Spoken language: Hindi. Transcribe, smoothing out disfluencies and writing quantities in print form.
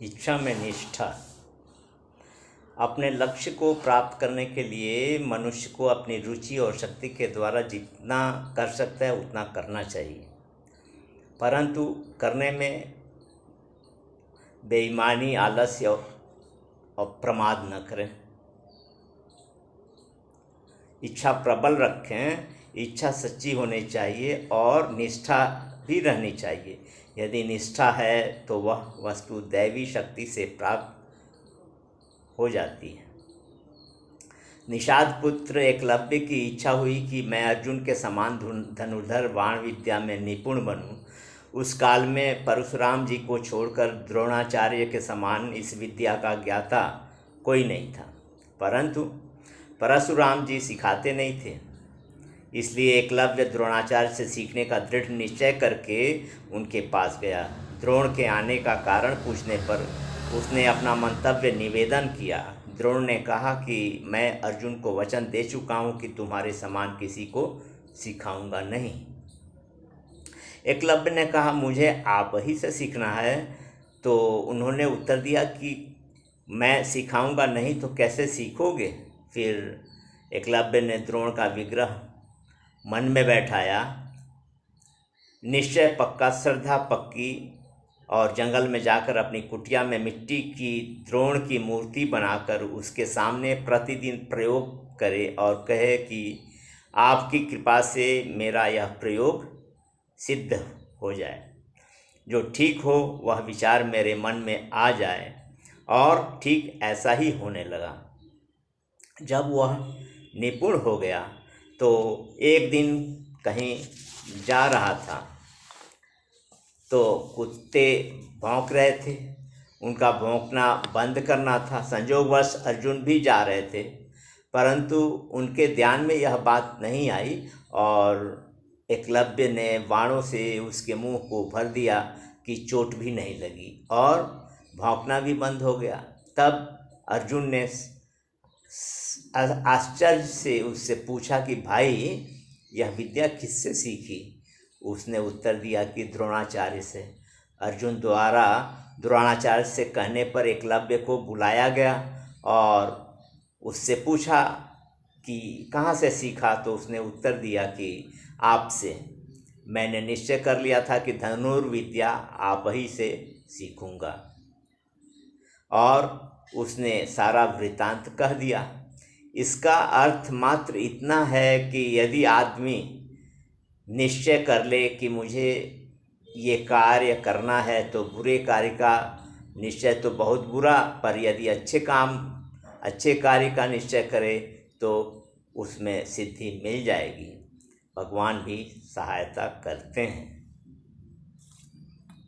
इच्छा में निष्ठा। अपने लक्ष्य को प्राप्त करने के लिए मनुष्य को अपनी रुचि और शक्ति के द्वारा जितना कर सकता है उतना करना चाहिए, परंतु करने में बेईमानी, आलस्य और प्रमाद न करें। इच्छा प्रबल रखें, इच्छा सच्ची होनी चाहिए और निष्ठा भी रहनी चाहिए। यदि निष्ठा है तो वह वस्तु दैवी शक्ति से प्राप्त हो जाती है। निषाद पुत्र एकलव्य की इच्छा हुई कि मैं अर्जुन के समान धनुर्धर बाण विद्या में निपुण बनूं। उस काल में परशुराम जी को छोड़कर द्रोणाचार्य के समान इस विद्या का ज्ञाता कोई नहीं था, परंतु परशुराम जी सिखाते नहीं थे। इसलिए एकलव्य द्रोणाचार्य से सीखने का दृढ़ निश्चय करके उनके पास गया। द्रोण के आने का कारण पूछने पर उसने अपना मंतव्य निवेदन किया। द्रोण ने कहा कि मैं अर्जुन को वचन दे चुका हूँ कि तुम्हारे समान किसी को सिखाऊंगा नहीं। एकलव्य ने कहा मुझे आप ही से सीखना है। तो उन्होंने उत्तर दिया कि मैं सिखाऊंगा नहीं तो कैसे सीखोगे। फिर एकलव्य ने द्रोण का विग्रह मन में बैठाया, निश्चय पक्का, श्रद्धा पक्की, और जंगल में जाकर अपनी कुटिया में मिट्टी की द्रोण की मूर्ति बनाकर उसके सामने प्रतिदिन प्रयोग करे और कहे कि आपकी कृपा से मेरा यह प्रयोग सिद्ध हो जाए। जो ठीक हो वह विचार मेरे मन में आ जाए, और ठीक ऐसा ही होने लगा। जब वह निपुण हो गया तो एक दिन कहीं जा रहा था तो कुत्ते भौंक रहे थे। उनका भौंकना बंद करना था। संयोगवश अर्जुन भी जा रहे थे, परंतु उनके ध्यान में यह बात नहीं आई और एकलव्य ने बाणों से उसके मुंह को भर दिया कि चोट भी नहीं लगी और भौंकना भी बंद हो गया। तब अर्जुन ने आश्चर्य से उससे पूछा कि भाई यह विद्या किससे सीखी। उसने उत्तर दिया कि द्रोणाचार्य से। अर्जुन द्वारा द्रोणाचार्य से कहने पर एकलव्य को बुलाया गया और उससे पूछा कि कहाँ से सीखा। तो उसने उत्तर दिया कि आपसे। मैंने निश्चय कर लिया था कि धनुर्विद्या आप ही से सीखूंगा। और उसने सारा वृत्तांत कह दिया। इसका अर्थ मात्र इतना है कि यदि आदमी निश्चय कर ले कि मुझे ये कार्य करना है तो बुरे कार्य का निश्चय तो बहुत बुरा, पर यदि अच्छे कार्य का निश्चय करे तो उसमें सिद्धि मिल जाएगी। भगवान भी सहायता करते हैं।